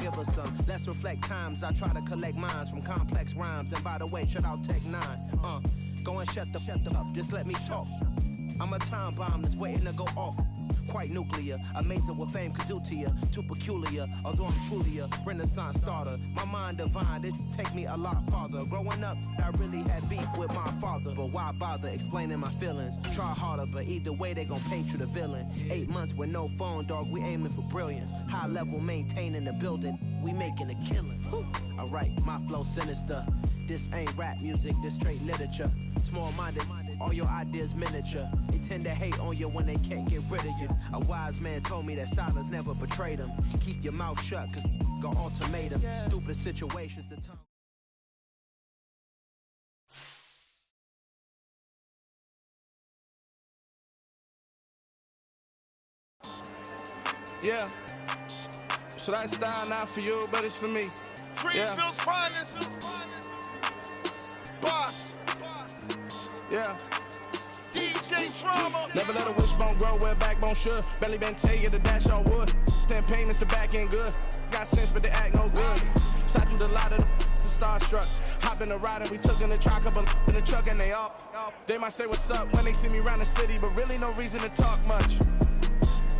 give us some. Let's reflect times. I try to collect minds from complex rhymes. And by the way, shut out Tech 9. Go and shut the up. Just let me talk. I'm a time bomb that's waiting to go off. Quite nuclear, amazing what fame could do to you. Too peculiar, although I'm truly a Renaissance starter. My mind divine, it take me a lot farther. Growing up, I really had beef with my father. But why bother explaining my feelings? Try harder, but either way they gon' paint you the villain. 8 months with no phone, dog, we aiming for brilliance. High level maintaining the building, we making a killing. Alright, my flow sinister. This ain't rap music, this straight literature. Small-minded, all your ideas miniature. They tend to hate on you when they can't get rid of you. A wise man told me that silence never betrayed him. Keep your mouth shut, cause got ultimatums. Stupid situations to turn. Yeah. Should I style not for you, but it's for me. Greenfield's finest. Boss. Yeah. DJ Drama. Never let a wishbone grow where a backbone should. Belly been taken to dash on wood. 10 payments, the back end good. Got sense, but they act no good. Shot through the lot of the starstruck. Hop in the ride and we took in the truck up in the truck and they all. They might say what's up when they see me around the city, but really no reason to talk much.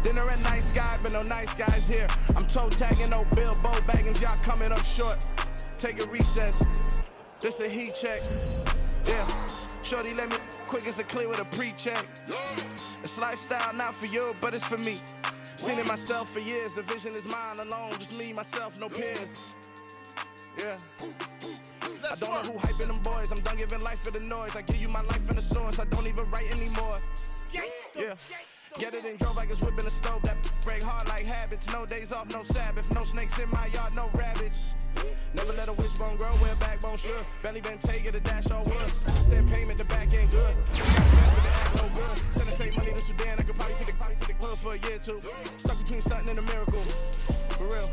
Dinner at nice guy, but no nice guys here. I'm toe tagging, no Bilbo bagging, y'all coming up short. Take a recess. This a heat check. Yeah. Shorty let me quick as a clear with a pre-check. It's lifestyle not for you, but it's for me. Seen it myself for years. The vision is mine alone. Just me, myself, no peers. Yeah. I don't know who hyping them boys. I'm done giving life for the noise. I give you my life in the source. I don't even write anymore. Yeah. Get it and drove like it's whipping a stove. That break hard like habits. No days off, no Sabbath. No snakes in my yard, no rabbits. Never let a wishbone grow where a backbone should. Belly been taken to dash on wood. Then payment, the back end good. Got sense, but they act no good. Send the same money to Sudan. I could probably fit the hood for a year or two. Stuck between stunting and a miracle. For real.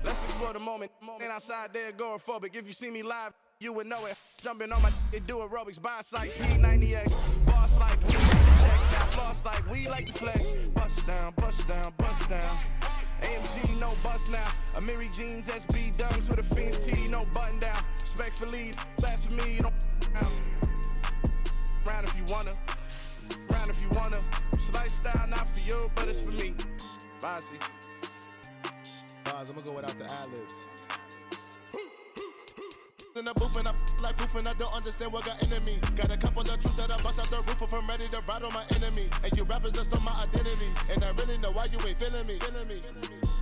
Let's explore the moment. Ain't outside there agoraphobic. If you see me live, you would know it. Jumping on my they do aerobics by sight. P90X. Boss like we checks now. Floss like we like to flex. Bust down, bust down, bust down. AMG, no bust now. Amiri jeans, SB dunks with a Fiends T, no button down. Respectfully, that's for me, you don't round if you wanna. Round if you wanna. It's lifestyle not for you, but it's for me. Bonzi. Bars, I'm gonna go without the ad-libs. In the booth and I like proof and I don't understand what got into me. Got a couple of truths that I bust out the roof if I'm ready to ride on my enemy. And you rappers just on my identity. And I really know why you ain't feeling me.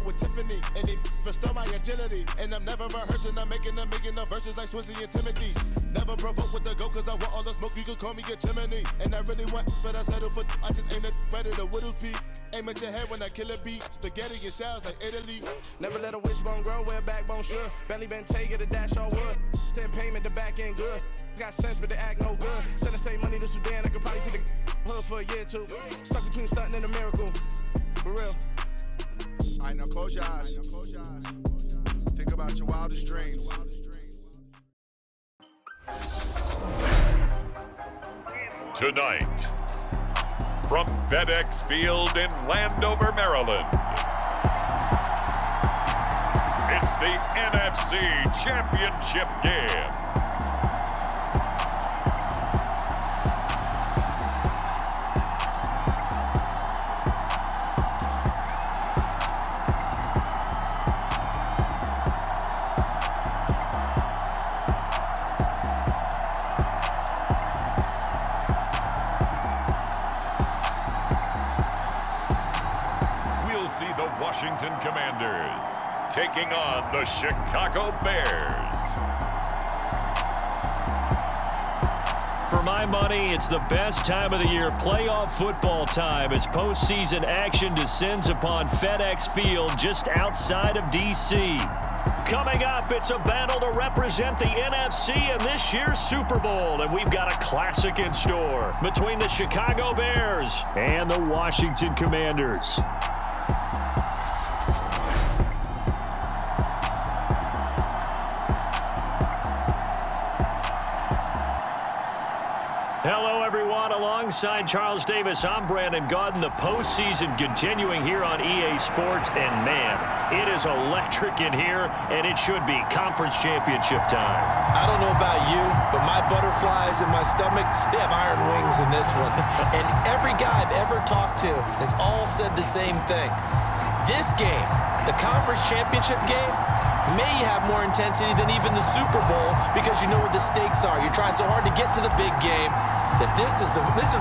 With Tiffany and they restore my agility. And I'm never rehearsing, I'm making the verses like Swizzy and Timothy. Never provoke with the go cause I want all the smoke, you can call me a chimney. And I really want, but I settle for I just ain't ready to whittles peak. Aim at your head when I kill a beat. Spaghetti and shells like Italy. Never let a wishbone grow where a backbone should. Belly been taken to dash on wood. 10 payment, the back end good. Got sense, but they act no good. Send the same money to Sudan, I could probably fit the hood for a year or two. Stuck between stunting and a miracle. For real. Alright, now close your eyes. Think about your wildest dreams. Tonight, from FedEx Field in Landover, Maryland, it's the NFC Championship game. The Washington Commanders taking on the Chicago Bears. For my money, it's the best time of the year, playoff football time, as postseason action descends upon FedEx Field just outside of D.C. Coming up, it's a battle to represent the NFC in this year's Super Bowl, and we've got a classic in store between the Chicago Bears and the Washington Commanders. Hello, everyone. Alongside Charles Davis, I'm Brandon Gaudin. The postseason continuing here on EA Sports. And, man, It is electric in here, and it should be conference championship time. I don't know about you, but my butterflies in my stomach, they have iron wings in this one. And every guy I've ever talked to has all said the same thing. This game, the conference championship game, may have more intensity than even the Super Bowl because you know what the stakes are. You're trying so hard to get to the big game that this is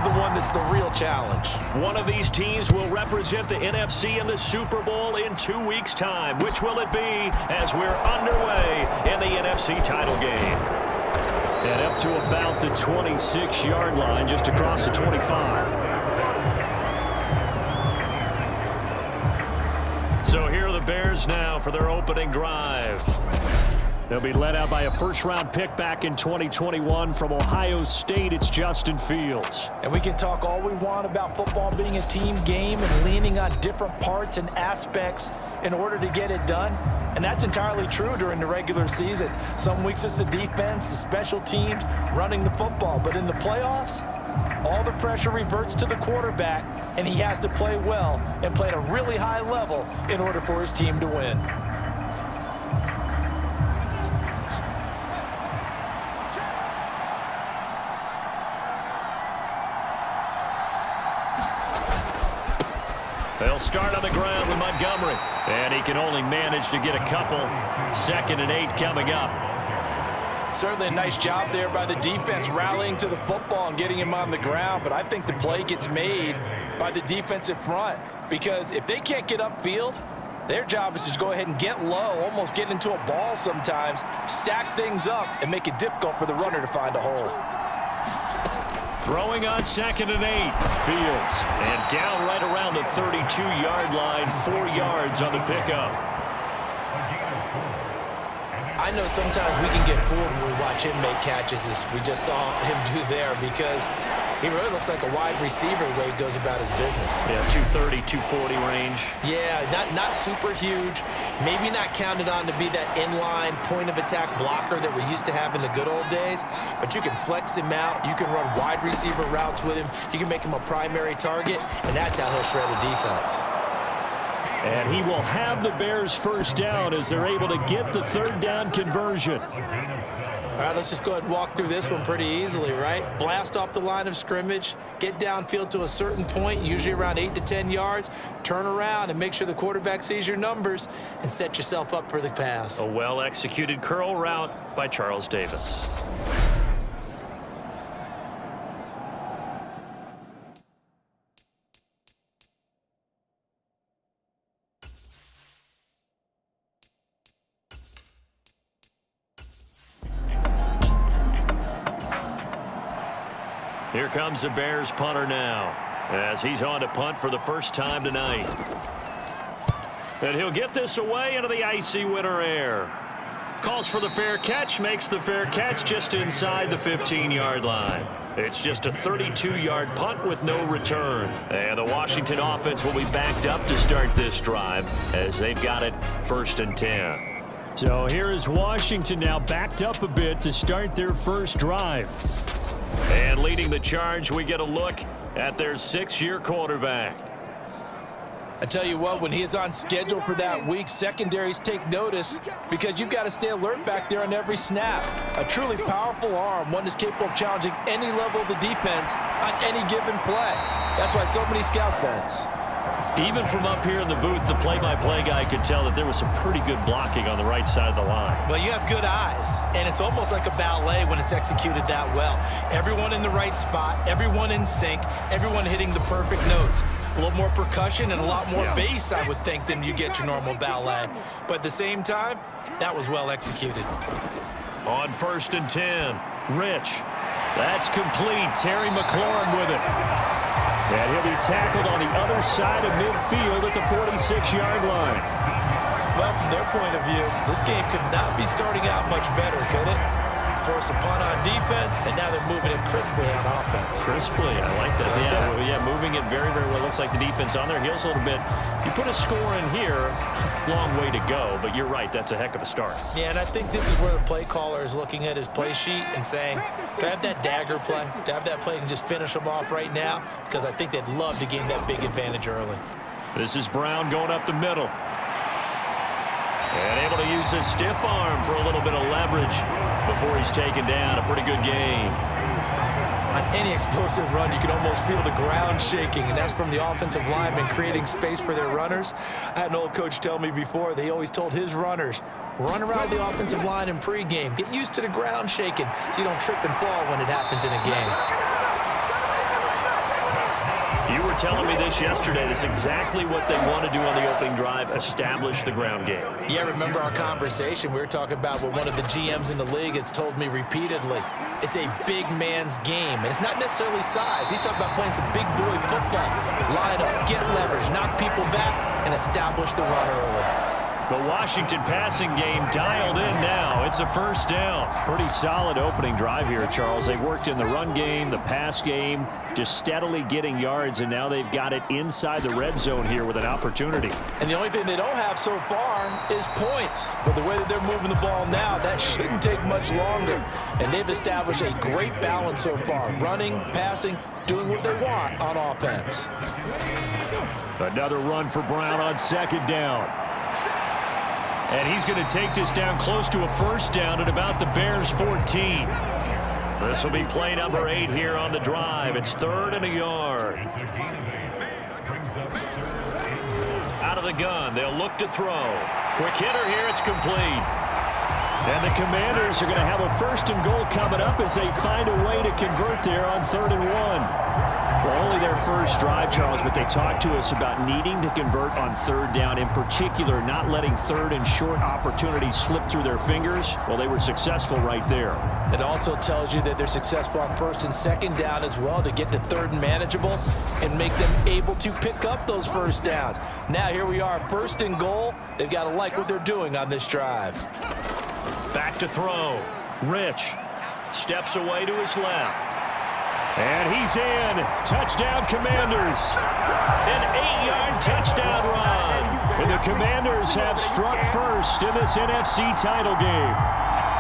the one that's the real challenge. One of these teams will represent the NFC in the Super Bowl in 2 weeks' time. Which will it be as we're underway in the NFC title game? And up to about the 26-yard line, just across the 25. So here are the Bears now for their opening drive. They'll be led out by a first-round pick back in 2021 from Ohio State. It's Justin Fields. And we can talk all we want about football being a team game and leaning on different parts and aspects in order to get it done. And that's entirely true during the regular season. Some weeks it's the defense, the special teams, running the football. But in the playoffs, all the pressure reverts to the quarterback, and he has to play well and play at a really high level in order for his team to win. They'll start on the ground with Montgomery. And he can only manage to get a couple. 2nd and 8 coming up. Certainly a nice job there by the defense rallying to the football and getting him on the ground. But I think the play gets made by the defensive front. Because if they can't get upfield, their job is to go ahead and get low, almost get into a ball sometimes, stack things up, and make it difficult for the runner to find a hole. Throwing on 2nd and 8. Fields. And down right around the 32-yard line. 4 yards on the pickup. I know sometimes we can get fooled when we watch him make catches, as we just saw him do there, because he really looks like a wide receiver the way he goes about his business. Yeah, 230, 240 range. Yeah, not super huge. Maybe not counted on to be that inline point-of-attack blocker that we used to have in the good old days, but you can flex him out. You can run wide receiver routes with him. You can make him a primary target, and that's how he'll shred a defense. And he will have the Bears first down as they're able to get the 3rd down conversion. All right, let's just go ahead and walk through this one pretty easily, right? Blast off the line of scrimmage, get downfield to a certain point, usually around 8 to 10 yards, turn around and make sure the quarterback sees your numbers and set yourself up for the pass. A well-executed curl route by Charles Davis. Here comes the Bears punter now, as he's on to punt for the first time tonight. And he'll get this away into the icy winter air. Calls for the fair catch, makes the fair catch just inside the 15-yard line. It's just a 32-yard punt with no return. And the Washington offense will be backed up to start this drive, as they've got it 1st and 10. So here is Washington now backed up a bit to start their first drive. And leading the charge, we get a look at their 6th-year quarterback. I tell you what, when he is on schedule for that week, secondaries take notice because you've got to stay alert back there on every snap. A truly powerful arm, one that's capable of challenging any level of the defense on any given play. That's why so many scout fans. Even from up here in the booth, the play-by-play guy could tell that there was some pretty good blocking on the right side of the line. Well, you have good eyes, and it's almost like a ballet when it's executed that well. Everyone in the right spot, everyone in sync, everyone hitting the perfect notes. A little more percussion and a lot more bass, I would think, than you get your normal ballet. But at the same time, that was well executed. On 1st and 10, Rich. That's complete. Terry McLaurin with it. And he'll be tackled on the other side of midfield at the 46-yard line. Well, from their point of view, this game could not be starting out much better, could it? Force a punt on defense, and now they're moving it crisply on offense. Crisply, I like that. Yeah, moving it very, very well. Looks like the defense on their heels a little bit. You put a score in here, long way to go, but you're right, that's a heck of a start. Yeah, and I think this is where the play caller is looking at his play sheet and saying, do I have that dagger play? Do I have that play and just finish them off right now? Because I think they'd love to gain that big advantage early. This is Brown going up the middle. use a stiff arm for a little bit of leverage before he's taken down. A pretty good game. On any explosive run, you can almost feel the ground shaking, and that's from the offensive linemen creating space for their runners. I had an old coach tell me before, they always told his runners, run around the offensive line in pregame. Get used to the ground shaking so you don't trip and fall when it happens in a game. You were telling me this yesterday. That's exactly what they want to do on the opening drive, establish the ground game. Yeah, remember our conversation? We were talking about what one of the GMs in the league has told me repeatedly. It's a big man's game, and it's not necessarily size. He's talking about playing some big boy football. Line up, get leverage, knock people back, and establish the run early. The Washington passing game dialed in now. It's a first down. Pretty solid opening drive here, Charles. They've worked in the run game, the pass game, just steadily getting yards, and now they've got it inside the red zone here with an opportunity. And the only thing they don't have so far is points. But the way that they're moving the ball now, that shouldn't take much longer. And they've established a great balance so far. Running, passing, doing what they want on offense. Another run for Brown on second down. And he's going to take this down close to a first down at about the Bears' 14. This will be play number 8 here on the drive. It's 3rd and a yard. Out of the gun, they'll look to throw. Quick hitter here, it's complete. And the Commanders are going to have a 1st and goal coming up as they find a way to convert there on 3rd and 1. Well, only their first drive, Charles, but they talked to us about needing to convert on 3rd down, in particular not letting 3rd and short opportunities slip through their fingers. Well, they were successful right there. It also tells you that they're successful on 1st and 2nd down as well to get to 3rd and manageable and make them able to pick up those 1st downs. Now here we are, 1st and goal. They've got to like what they're doing on this drive. Back to throw. Rich steps away to his left. And he's in. Touchdown, Commanders. An 8-yard touchdown run. And the Commanders have struck first in this NFC title game.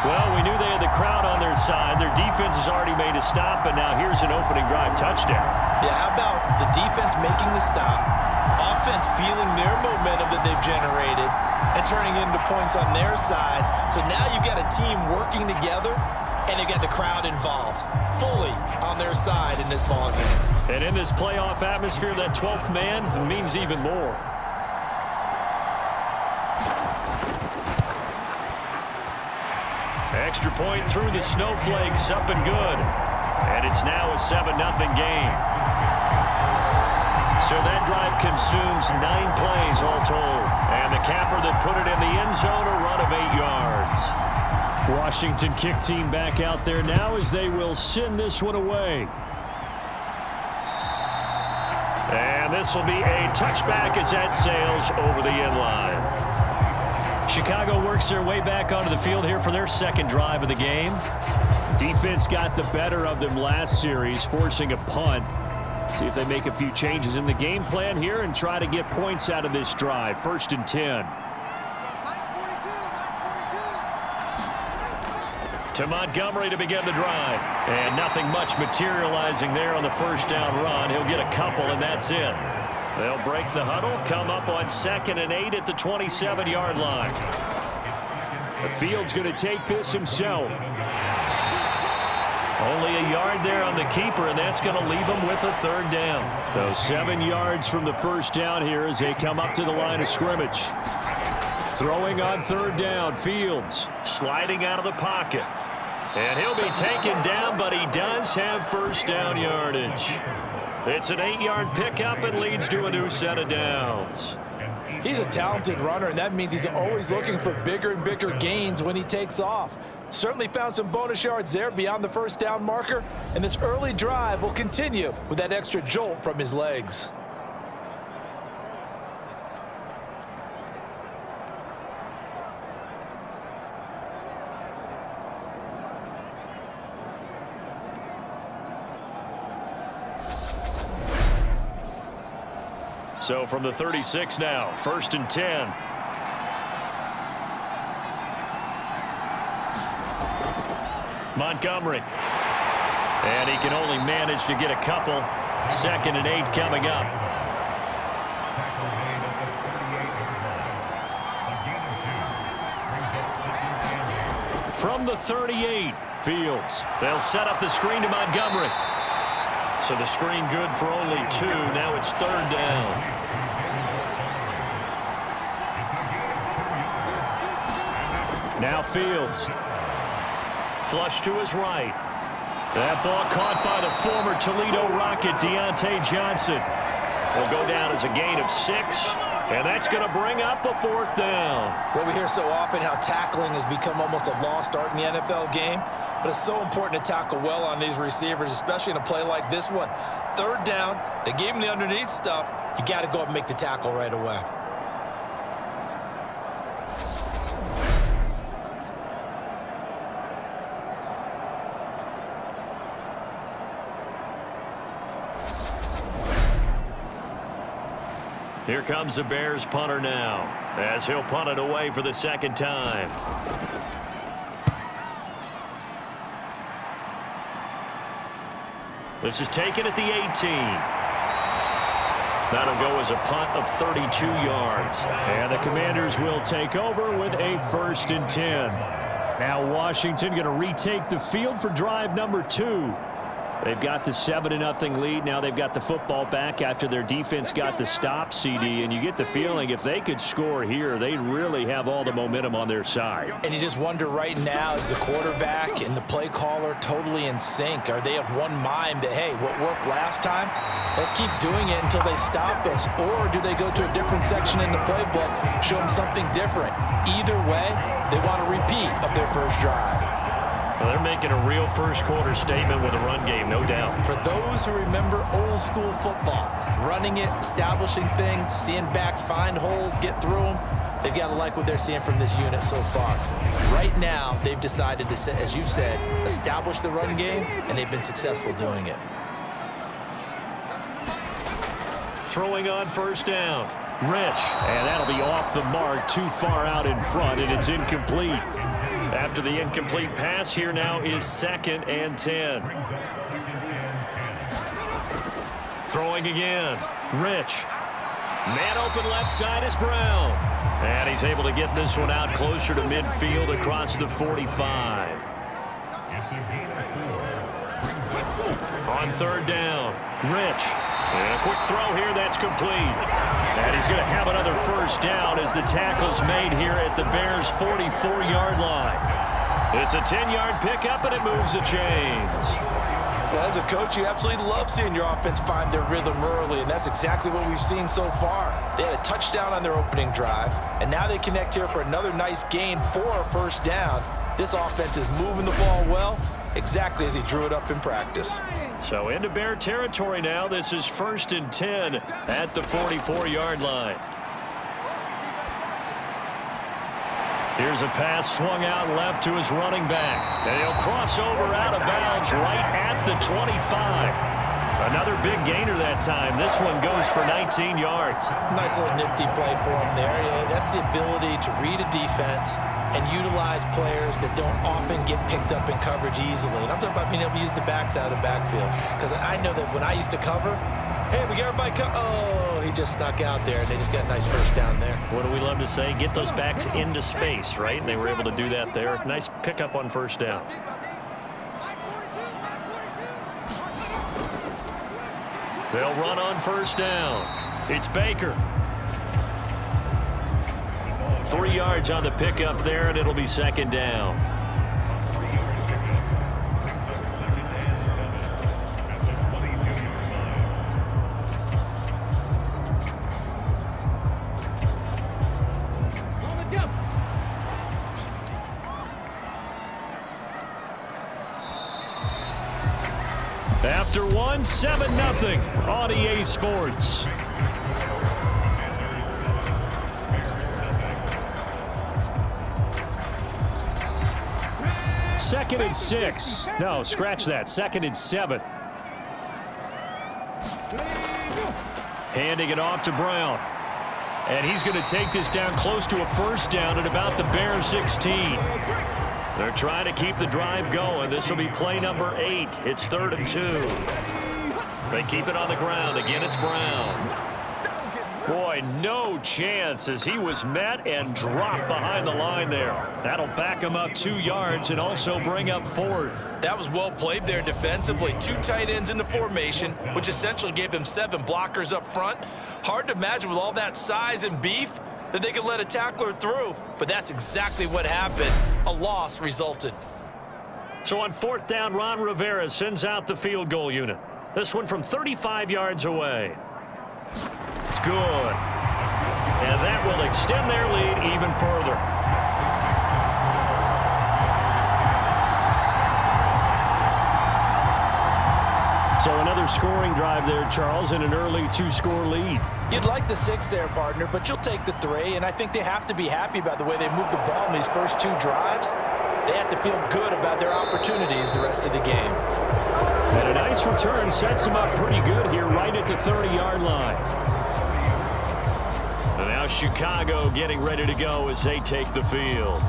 Well, we knew they had the crowd on their side. Their defense has already made a stop, and now here's an opening drive touchdown. Yeah, how about the defense making the stop, offense feeling their momentum that they've generated, and turning into points on their side. So now you've got a team working together, and they get the crowd involved fully on their side in this ball game. And in this playoff atmosphere, that 12th man means even more. Extra point through the snowflakes, up and good. And it's now a 7-0 game. So that drive consumes 9 plays all told. And the capper that put it in the end zone, a run of 8 yards. Washington kick team back out there now as they will send this one away. And this will be a touchback as that sails over the end line. Chicago works their way back onto the field here for their 2nd drive of the game. Defense got the better of them last series, forcing a punt. See if they make a few changes in the game plan here and try to get points out of this drive. 1st and 10. To Montgomery to begin the drive. And nothing much materializing there on the 1st down run. He'll get a couple, and that's it. They'll break the huddle, come up on 2nd and 8 at the 27-yard line. The field's going to take this himself. Only a yard there on the keeper, and that's going to leave him with a 3rd down. So 7 yards from the 1st down here as they come up to the line of scrimmage. Throwing on 3rd down, Fields sliding out of the pocket. And he'll be taken down, but he does have 1st down yardage. It's an 8-yard pickup and leads to a new set of downs. He's a talented runner, and that means he's always looking for bigger and bigger gains when he takes off. Certainly found some bonus yards there beyond the 1st down marker, and this early drive will continue with that extra jolt from his legs. So from the 36 now, 1st and 10. Montgomery. And he can only manage to get a couple. 2nd and 8 coming up. From the 38, Fields. They'll set up the screen to Montgomery. So the screen good for only 2. Now it's 3rd down. Now Fields. Flush to his right. That ball caught by the former Toledo Rocket, Deontay Johnson. Will go down as a gain of 6, and that's going to bring up a 4th down. Well, we hear so often how tackling has become almost a lost art in the NFL game, but it's so important to tackle well on these receivers, especially in a play like this one. 3rd down, they gave him the underneath stuff. You got to go up and make the tackle right away. Here comes the Bears punter now, as he'll punt it away for the 2nd time. This is taken at the 18. That'll go as a punt of 32 yards. And the Commanders will take over with a 1st and 10. Now Washington going to retake the field for drive number 2. They've got the 7-0 lead. Now they've got the football back after their defense got the stop, CD. And you get the feeling if they could score here, they'd really have all the momentum on their side. And you just wonder right now, is the quarterback and the play caller totally in sync? Are they of one mind that, hey, what worked last time, let's keep doing it until they stop us? Or do they go to a different section in the playbook, show them something different? Either way, they want a repeat of their first drive. Well, they're making a real first-quarter statement with a run game, no doubt. For those who remember old-school football, running it, establishing things, seeing backs find holes, get through them, they've got to like what they're seeing from this unit so far. Right now, they've decided to, as you said, establish the run game, and they've been successful doing it. Throwing on 1st down. Rich, and that'll be off the mark, too far out in front, and it's incomplete. After the incomplete pass, here now is 2nd and 10. Throwing again. Rich. Man open left side is Brown. And he's able to get this one out closer to midfield across the 45. On 3rd down, Rich. And a quick throw here, that's complete. And he's going to have another 1st down as the tackle's made here at the Bears' 44-yard line. It's a 10-yard pickup, and it moves the chains. Well, as a coach, you absolutely love seeing your offense find their rhythm early, and that's exactly what we've seen so far. They had a touchdown on their opening drive, and now they connect here for another nice gain for a 1st down. This offense is moving the ball well, exactly as he drew it up in practice. So into Bear territory now. This is 1st and 10 at the 44-yard line. Here's a pass swung out left to his running back. And he'll cross over out of bounds right at the 25. Another big gainer that time. This one goes for 19 yards. Nice little nifty play for him there. Yeah, that's the ability to read a defense and utilize players that don't often get picked up in coverage easily. And I'm talking about being able to use the backs out of the backfield. Because I know that when I used to cover, hey, we got everybody oh, he just snuck out there, and they just got a nice 1st down there. What do we love to say? Get those backs into space, right? And they were able to do that there. Nice pickup on 1st down. They'll run on 1st down. It's Baker. 3 yards on the pickup there, and it'll be 2nd down. After one, 7-0 on EA Sports. Second and 6. No, scratch that. 2nd and 7. Handing it off to Brown. And he's going to take this down close to a 1st down at about the Bears 16. They're trying to keep the drive going. This will be play number 8. It's 3rd and 2. They keep it on the ground. Again, it's Brown. Boy, no chance as he was met and dropped behind the line there. That'll back him up 2 yards and also bring up 4th. That was well played there defensively. 2 tight ends in the formation, which essentially gave them 7 blockers up front. Hard to imagine with all that size and beef that they could let a tackler through, but that's exactly what happened. A loss resulted. So on 4th down, Ron Rivera sends out the field goal unit. This one from 35 yards away. It's good. And that will extend their lead even further. So another scoring drive there, Charles, and an early 2-score lead. You'd like the 6 there, partner, but you'll take the 3, and I think they have to be happy about the way they moved the ball in these first 2 drives. They have to feel good about their opportunities the rest of the game. And a nice return sets them up pretty good here right at the 30-yard line. And now Chicago getting ready to go as they take the field.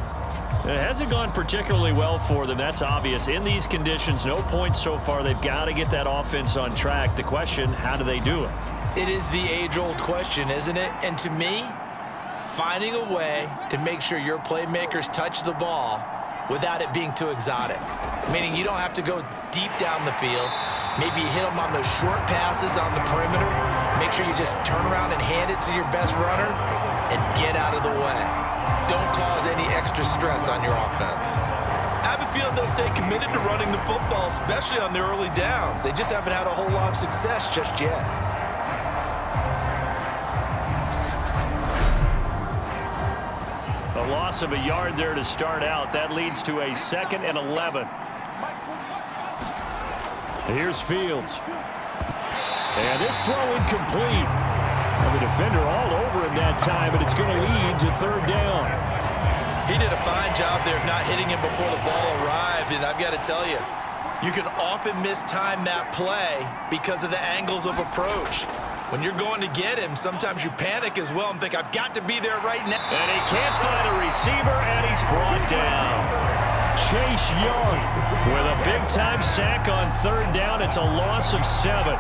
It hasn't gone particularly well for them. That's obvious. In these conditions, no points so far. They've got to get that offense on track. The question, how do they do it? It is the age-old question, isn't it? And to me, finding a way to make sure your playmakers touch the ball without it being too exotic. Meaning you don't have to go deep down the field. Maybe you hit them on those short passes on the perimeter. Make sure you just turn around and hand it to your best runner and get out of the way. Don't cause any extra stress on your offense. I have a feeling they'll stay committed to running the football, especially on their early downs. They just haven't had a whole lot of success just yet. A loss of a yard there to start out. That leads to a 2nd and 11. Here's Fields. And this throw incomplete. And the defender all over him that time, but it's going to lead to 3rd down. He did a fine job there of not hitting him before the ball arrived, and I've got to tell you, you can often mistime that play because of the angles of approach. When you're going to get him, sometimes you panic as well and think, I've got to be there right now. And he can't find a receiver, and he's brought down. Chase Young with a big-time sack on 3rd down. It's a loss of 7.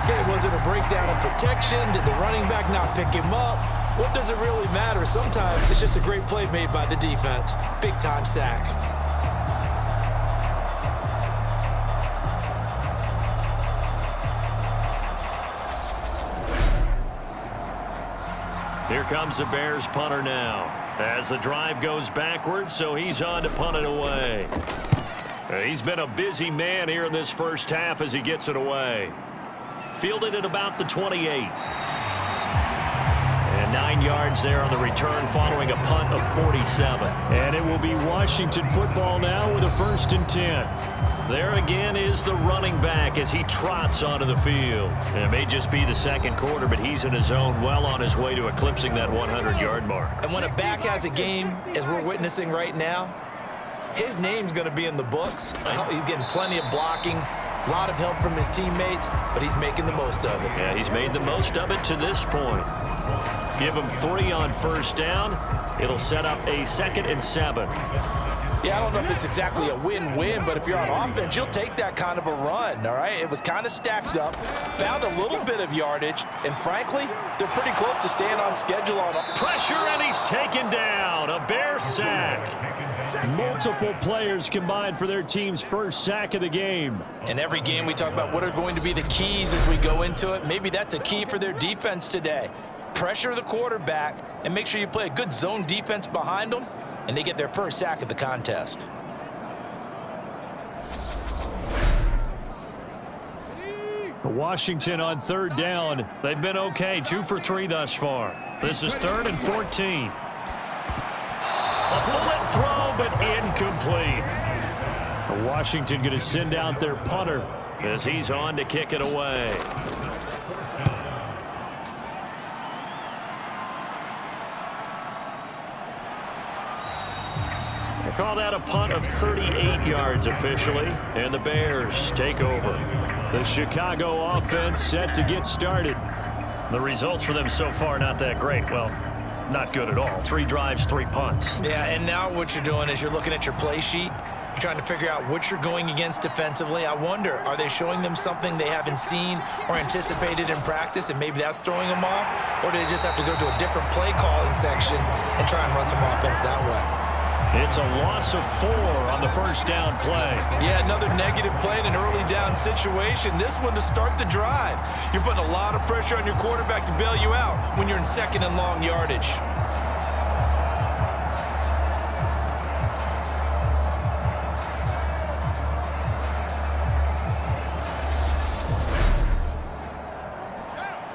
Okay, was it a breakdown in protection? Did the running back not pick him up? What does it really matter? Sometimes it's just a great play made by the defense. Big-time sack. Here comes the Bears punter now. As the drive goes backwards, so he's on to punt it away. He's been a busy man here in this first half as he gets it away. Fielded at about the 28. And 9 yards there on the return following a punt of 47. And it will be Washington football now with a 1st and 10. There again is the running back as he trots onto the field. And it may just be the 2nd quarter, but he's in his zone, well on his way to eclipsing that 100-yard mark. And when a back has a game, as we're witnessing right now, his name's going to be in the books. He's getting plenty of blocking, a lot of help from his teammates, but he's making the most of it. Yeah, he's made the most of it to this point. Give him 3 on 1st down. It'll set up a 2nd and 7. Yeah, I don't know if it's exactly a win-win, but if you're on offense, you'll take that kind of a run, all right? It was kind of stacked up, found a little bit of yardage, and frankly, they're pretty close to staying on schedule on pressure, and he's taken down. A Bear sack. Multiple players combined for their team's first sack of the game. In every game, we talk about what are going to be the keys as we go into it. Maybe that's a key for their defense today. Pressure the quarterback and make sure you play a good zone defense behind them, and they get their first sack of the contest. Washington on 3rd down. They've been okay, 2 for 3 thus far. This is 3rd and 14. A bullet throw, but incomplete. Washington going to send out their punter as he's on to kick it away. They call that a punt of 38 yards officially, and the Bears take over. The Chicago offense set to get started. The results for them so far not that great. Well, not good at all. 3 drives, 3 punts. Yeah, and now what you're doing is you're looking at your play sheet, You're trying to figure out what you're going against defensively. I wonder, are they showing them something they haven't seen or anticipated in practice, and maybe that's throwing them off? Or do they just have to go to a different play calling section and try and run some offense that way? It's a loss of 4 on the first down play. Yeah, another negative play in an early down situation. This one to start the drive. You're putting a lot of pressure on your quarterback to bail you out when you're in second and long yardage.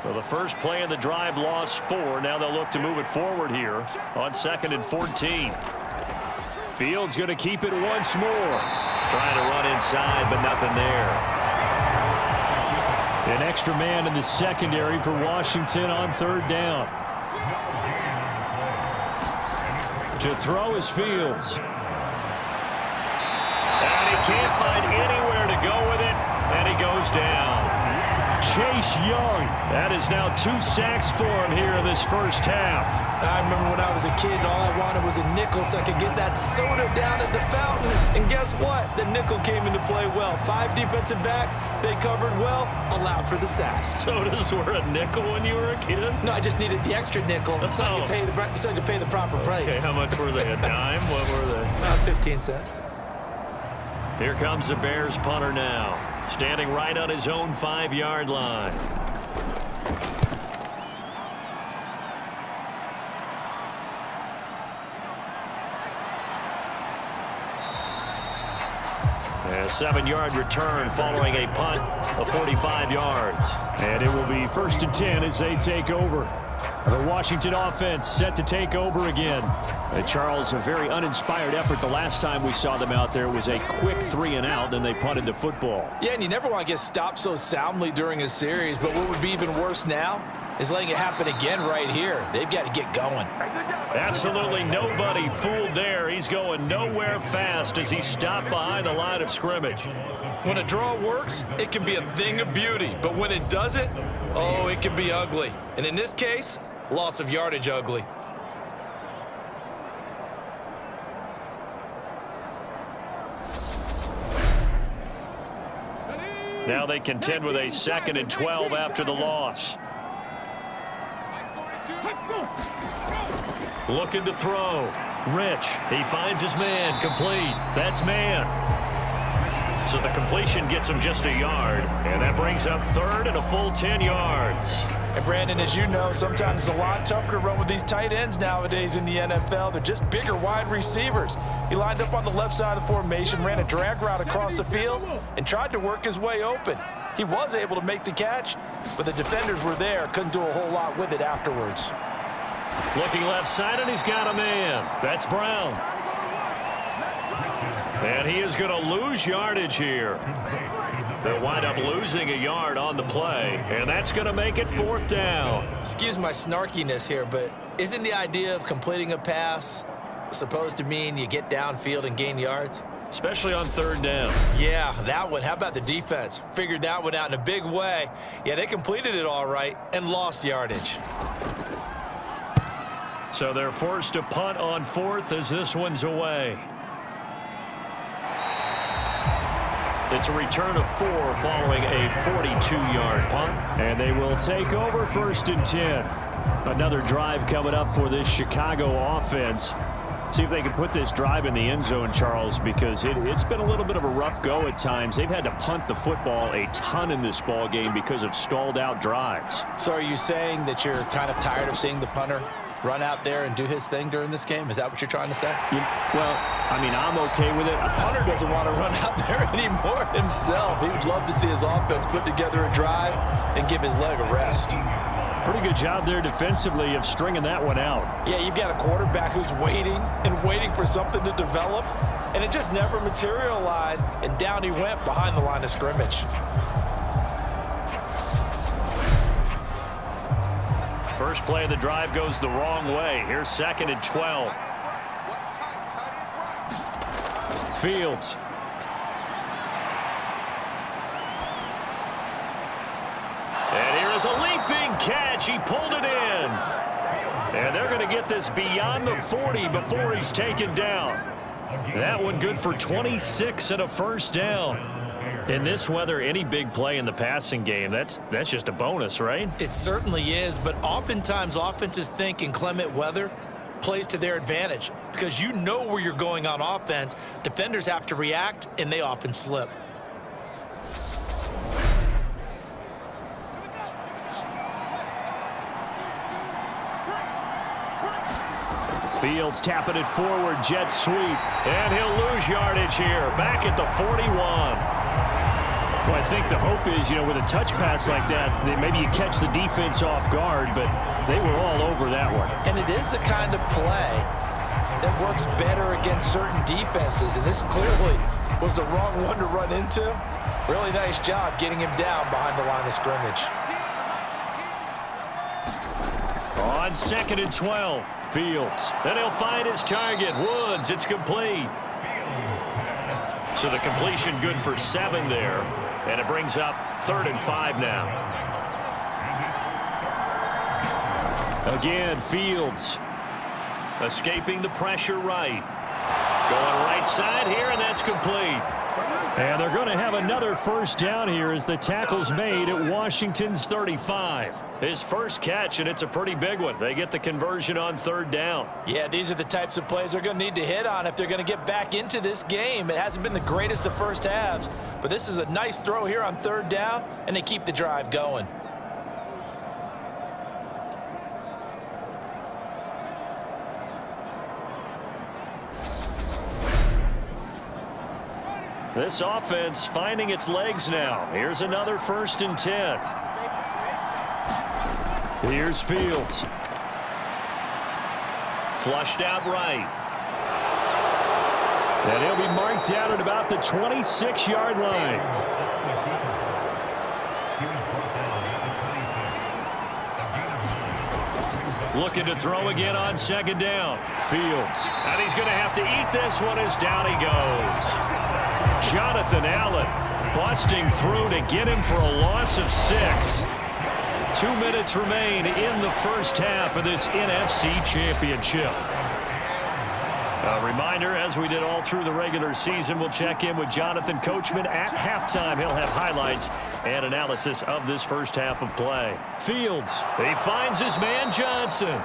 Well, the first play of the drive lost 4. Now they'll look to move it forward here on 2nd and 14. Fields going to keep it once more. Trying to run inside, but nothing there. An extra man in the secondary for Washington on 3rd down. To throw is Fields. And he can't find anywhere to go with it, and he goes down. Chase Young. That is now 2 sacks for him here in this first half. I remember when I was a kid, and all I wanted was a nickel so I could get that soda down at the fountain. And guess what? The nickel came into play well. 5 defensive backs, they covered well, allowed for the sacks. Sodas were a nickel when you were a kid? No, I just needed the extra nickel so I could pay the proper price. Okay, how much were they? A dime? What were they? About 15 cents. Here comes the Bears punter now. Standing right on his own 5-yard line. A 7-yard return following a punt of 45 yards. And it will be 1st and 10 as they take over. The Washington offense set to take over again. Charles, a very uninspired effort. The last time we saw them out there was a quick 3-and-out, then they punted the football. Yeah, and you never want to get stopped so soundly during a series, but what would be even worse now is letting it happen again right here. They've got to get going. Absolutely nobody fooled there. He's going nowhere fast as he stopped behind the line of scrimmage. When a draw works, it can be a thing of beauty, but when it doesn't, oh, it can be ugly. And in this case, loss of yardage ugly. Now they contend with a 2nd and 12 after the loss. Looking to throw. Rich. He finds his man. Complete. That's man. So the completion gets him just a yard. And that brings up 3rd and a full 10 yards. And Brandon, as you know, sometimes it's a lot tougher to run with these tight ends nowadays in the NFL. They're just bigger wide receivers. He lined up on the left side of the formation, ran a drag route across the field, and tried to work his way open. He was able to make the catch, but the defenders were there, couldn't do a whole lot with it afterwards. Looking left side, and he's got a man. That's Brown. And he is going to lose yardage here. They'll wind up losing a yard on the play, and that's going to make it 4th down. Excuse my snarkiness here, but isn't the idea of completing a pass supposed to mean you get downfield and gain yards? Especially on 3rd down. Yeah, that one. How about the defense? Figured that one out in a big way. Yeah, they completed it all right and lost yardage. So they're forced to punt on 4th as this one's away. It's a return of 4 following a 42-yard punt. And they will take over 1st and 10. Another drive coming up for this Chicago offense. See if they can put this drive in the end zone, Charles, because it's been a little bit of a rough go at times. They've had to punt the football a ton in this ball game because of stalled-out drives. So are you saying that you're kind of tired of seeing the punter run out there and do his thing during this game? Is that what you're trying to say? Well, I mean, I'm okay with it. A punter doesn't want to run out there anymore himself. He would love to see his offense put together a drive and give his leg a rest. Pretty good job there defensively of stringing that one out. Yeah, you've got a quarterback who's waiting and waiting for something to develop, and it just never materialized, and down he went behind the line of scrimmage. First play of the drive goes the wrong way. Here's 2nd and 12. Fields. And here is a leaping catch. He pulled it in. And they're going to get this beyond the 40 before he's taken down. That one good for 26 and a first down. In this weather, any big play in the passing game, that's just a bonus, right? It certainly is, but oftentimes offenses think in clement weather plays to their advantage because you know where you're going on offense. Defenders have to react, and they often slip. Fields tapping it forward, jet sweep, and he'll lose yardage here, back at the 41. Well, I think the hope is, with a touch pass like that, that maybe you catch the defense off guard, but they were all over that one. And it is the kind of play that works better against certain defenses, and this clearly was the wrong one to run into. Really nice job getting him down behind the line of scrimmage. On 2nd and 12, Fields. Then he'll find his target, Woods. It's complete. So the completion good for 7 there. And it brings up 3rd and 5 now. Again, Fields escaping the pressure right. Going right side here, and that's complete. And they're going to have another first down here as the tackle's made at Washington's 35. His first catch, and it's a pretty big one. They get the conversion on 3rd down. Yeah, these are the types of plays they're going to need to hit on if they're going to get back into this game. It hasn't been the greatest of first halves, but this is a nice throw here on 3rd down, and they keep the drive going. This offense finding its legs now. Here's another 1st and 10. Here's Fields. Flushed out right. And he'll be marked down at about the 26-yard line. Looking to throw again on 2nd down. Fields. And he's going to have to eat this one as down he goes. Jonathan Allen busting through to get him for a loss of 6. 2 minutes remain in the first half of this NFC Championship. A reminder, as we did all through the regular season, we'll check in with Jonathan Coachman at halftime. He'll have highlights and analysis of this first half of play. Fields, he finds his man Johnson.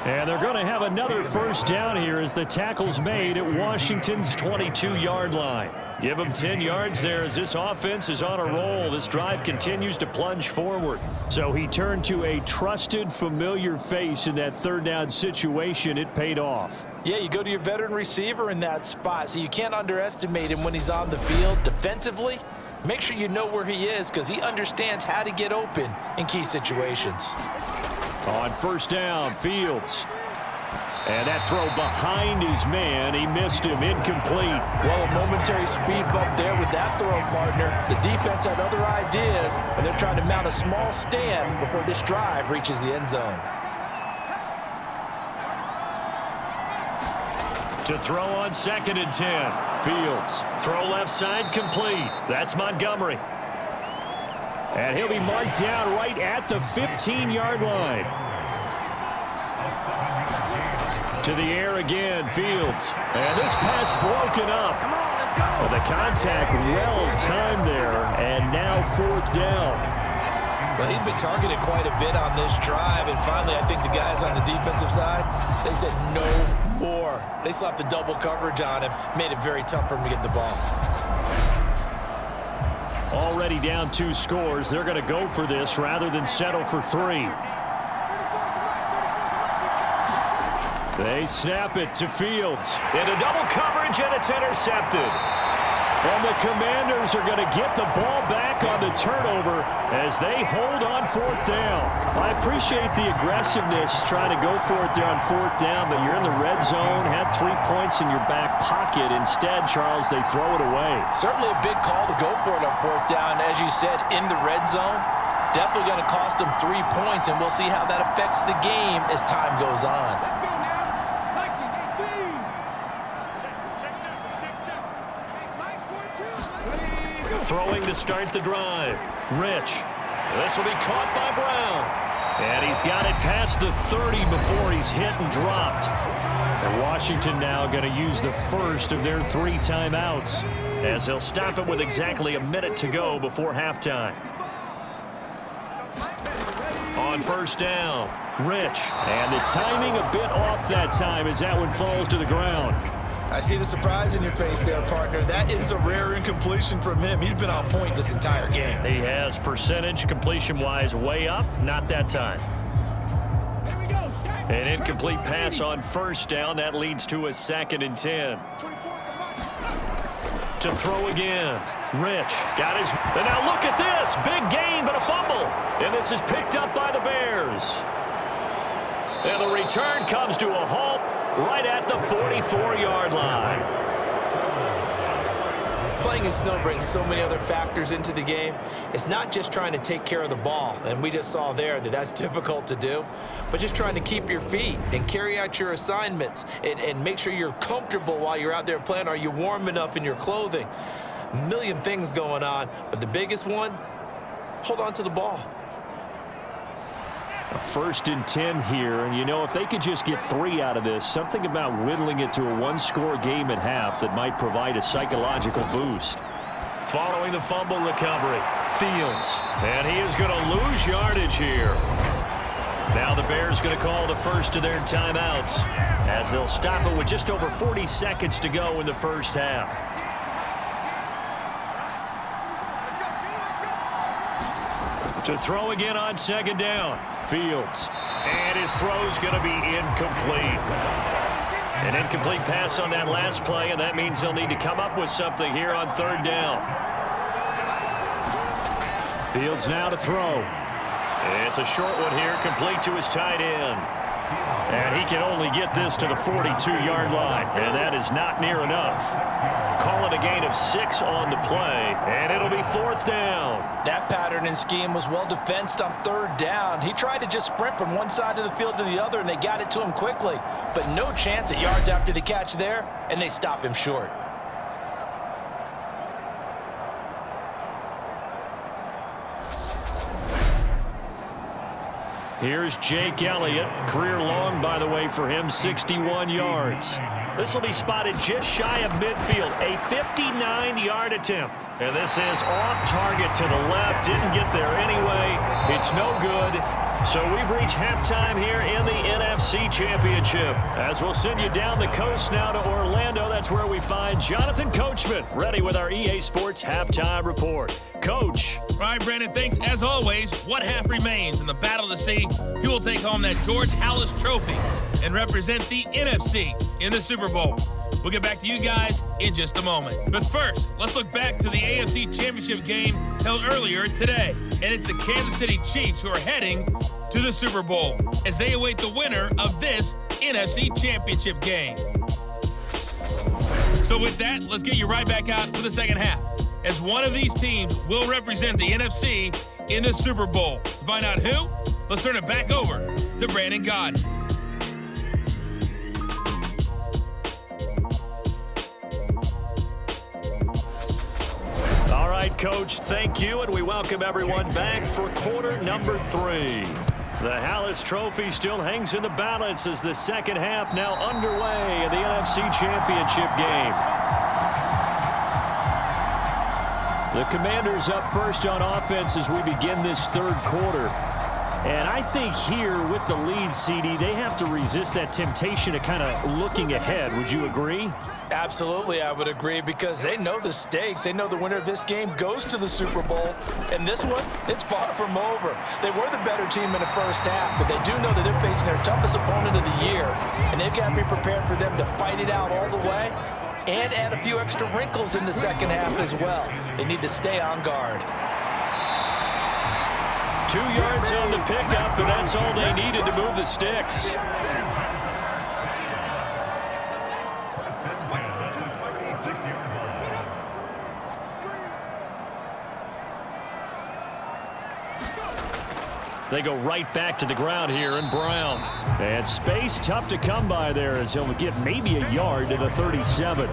And they're going to have another first down here as the tackle's made at Washington's 22-yard line. Give them 10 yards there as this offense is on a roll. This drive continues to plunge forward. So he turned to a trusted, familiar face in that 3rd down situation. It paid off. Yeah, you go to your veteran receiver in that spot, so you can't underestimate him when he's on the field defensively. Make sure you know where he is because he understands how to get open in key situations. On 1st down, Fields. And that throw behind his man. He missed him. Incomplete. Well, a momentary speed bump there with that throw, partner. The defense had other ideas, and they're trying to mount a small stand before this drive reaches the end zone. To throw on 2nd and 10. Fields. Throw left side complete. That's Montgomery. And he'll be marked down right at the 15-yard line. To the air again, Fields. And this pass broken up. Well, the contact well-timed there, and now 4th down. Well, he'd been targeted quite a bit on this drive, and finally I think the guys on the defensive side, they said no more. They slapped the double coverage on him, made it very tough for him to get the ball. Already down 2 scores. They're going to go for this rather than settle for 3. They snap it to Fields. Into double coverage, and it's intercepted. And the Commanders are going to get the ball back on the turnover as they hold on 4th down. I appreciate the aggressiveness trying to go for it there on 4th down, but you're in the red zone, had 3 points in your back pocket. Instead, Charles, they throw it away. Certainly a big call to go for it on 4th down. As you said, in the red zone, definitely going to cost them 3 points, and we'll see how that affects the game as time goes on. Throwing to start the drive. Rich. This will be caught by Brown. And he's got it past the 30 before he's hit and dropped. Washington now going to use the first of their 3 timeouts as they'll stop it with exactly a minute to go before halftime. On first down, Rich. And the timing a bit off that time as that one falls to the ground. I see the surprise in your face there, partner. That is a rare incompletion from him. He's been on point this entire game. He has percentage completion-wise way up. Not that time. An incomplete pass on first down. That leads to a 2nd and 10. To throw again. Rich got his... And now look at this. Big gain, but a fumble. And this is picked up by the Bears. And the return comes to a halt right at the 44-yard line. Playing in snow brings so many other factors into the game. It's not just trying to take care of the ball, and we just saw there that that's difficult to do, but just trying to keep your feet and carry out your assignments and make sure you're comfortable while you're out there playing. Are you warm enough in your clothing? A million things going on, but the biggest one, hold on to the ball. A 1st and 10 here, and you know, if they could just get 3 out of this, something about whittling it to a 1-score game at half that might provide a psychological boost. Following the fumble recovery, Fields, and he is going to lose yardage here. Now the Bears going to call the first of their timeouts as they'll stop it with just over 40 seconds to go in the first half. To throw again on 2nd down. Fields. And his throw's going to be incomplete. An incomplete pass on that last play, and that means they'll need to come up with something here on 3rd down. Fields now to throw. It's a short one here, complete to his tight end. And he can only get this to the 42-yard line, and that is not near enough. Call it a gain of 6 on the play, and it'll be 4th down. That pattern and scheme was well defensed on 3rd down. He tried to just sprint from one side of the field to the other, and they got it to him quickly. But no chance at yards after the catch there, and they stop him short. Here's Jake Elliott. Career long, by the way, for him, 61 yards. This will be spotted just shy of midfield. A 59-yard attempt. And this is off target to the left. Didn't get there anyway. It's no good. So we've reached halftime here in the NFC Championship. As we'll send you down the coast now to Orlando. That's where we find Jonathan Coachman, ready with our EA Sports Halftime Report. Coach. All right, Brandon, thanks. As always, one half remains in the battle to see who will take home that George Halas Trophy and represent the NFC in the Super Bowl. We'll get back to you guys in just a moment. But first, let's look back to the AFC Championship game held earlier today. And it's the Kansas City Chiefs who are heading to the Super Bowl as they await the winner of this NFC Championship game. So with that, let's get you right back out for the second half, as one of these teams will represent the NFC in the Super Bowl. To find out who, let's turn it back over to Brandon Gaudin. All right, Coach, thank you, and we welcome everyone back for quarter number 3. The Halas Trophy still hangs in the balance as the second half now underway in the NFC Championship game. The Commanders up first on offense as we begin this 3rd quarter. And I think here with the lead, CD, they have to resist that temptation of kind of looking ahead. Would you agree? Absolutely, I would agree, because they know the stakes. They know the winner of this game goes to the Super Bowl. And this one, it's far from over. They were the better team in the first half, but they do know that they're facing their toughest opponent of the year. And they've got to be prepared for them to fight it out all the way and add a few extra wrinkles in the second half as well. They need to stay on guard. 2 yards on the pickup, and that's all they needed to move the sticks. They go right back to the ground here in Brown. And space tough to come by there as he'll get maybe a yard to the 37.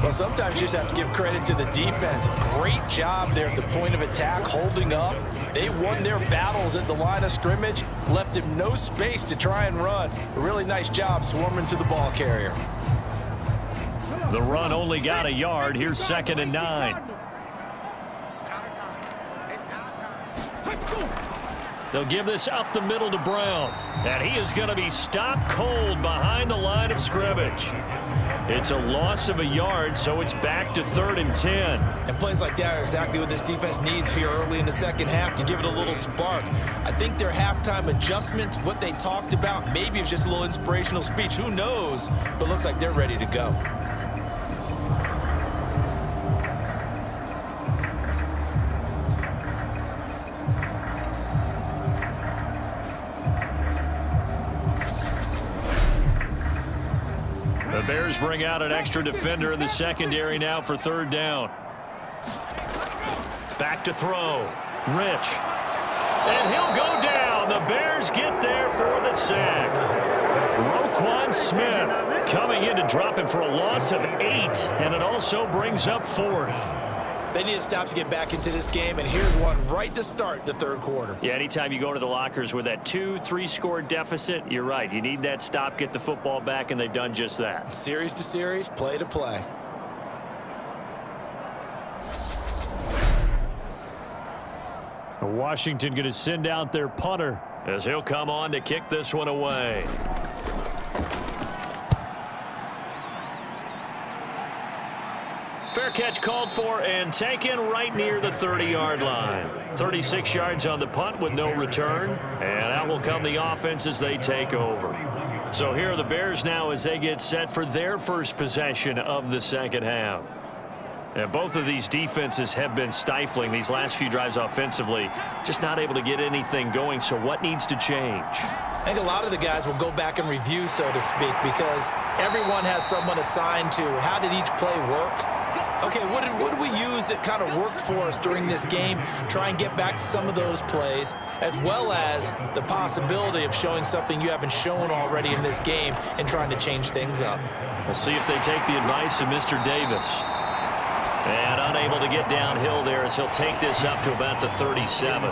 Well, sometimes you just have to give credit to the defense. Great job there at the point of attack, holding up. They won their battles at the line of scrimmage, left him no space to try and run. A really nice job swarming to the ball carrier. The run only got a yard. Here's 2nd and 9. They'll give this up the middle to Brown. And he is going to be stopped cold behind the line of scrimmage. It's a loss of a yard, so it's back to 3rd and 10. And plays like that are exactly what this defense needs here early in the second half to give it a little spark. I think their halftime adjustments, what they talked about, maybe it was just a little inspirational speech. Who knows? But looks like they're ready to go. The Bears bring out an extra defender in the secondary now for 3rd down. Back to throw. Rich. And he'll go down. The Bears get there for the sack. Roquan Smith coming in to drop him for a loss of 8. And it also brings up 4th. They need to stop to get back into this game, and here's one right to start the 3rd quarter. Yeah, anytime you go to the lockers with that 2-3 score deficit, you're right. You need that stop, get the football back, and they've done just that. Series to series, play to play. Washington going to send out their punter as he'll come on to kick this one away. Fair catch called for and taken right near the 30-yard line. 36 yards on the punt with no return. And out will come the offense as they take over. So here are the Bears now as they get set for their first possession of the second half. And both of these defenses have been stifling these last few drives offensively. Just not able to get anything going. So what needs to change? I think a lot of the guys will go back and review, so to speak, because everyone has someone assigned to how did each play work. Okay, what did we use that kind of worked for us during this game? Try and get back to some of those plays, as well as the possibility of showing something you haven't shown already in this game and trying to change things up. We'll see if they take the advice of Mr. Davis. And unable to get downhill there as he'll take this up to about the 37.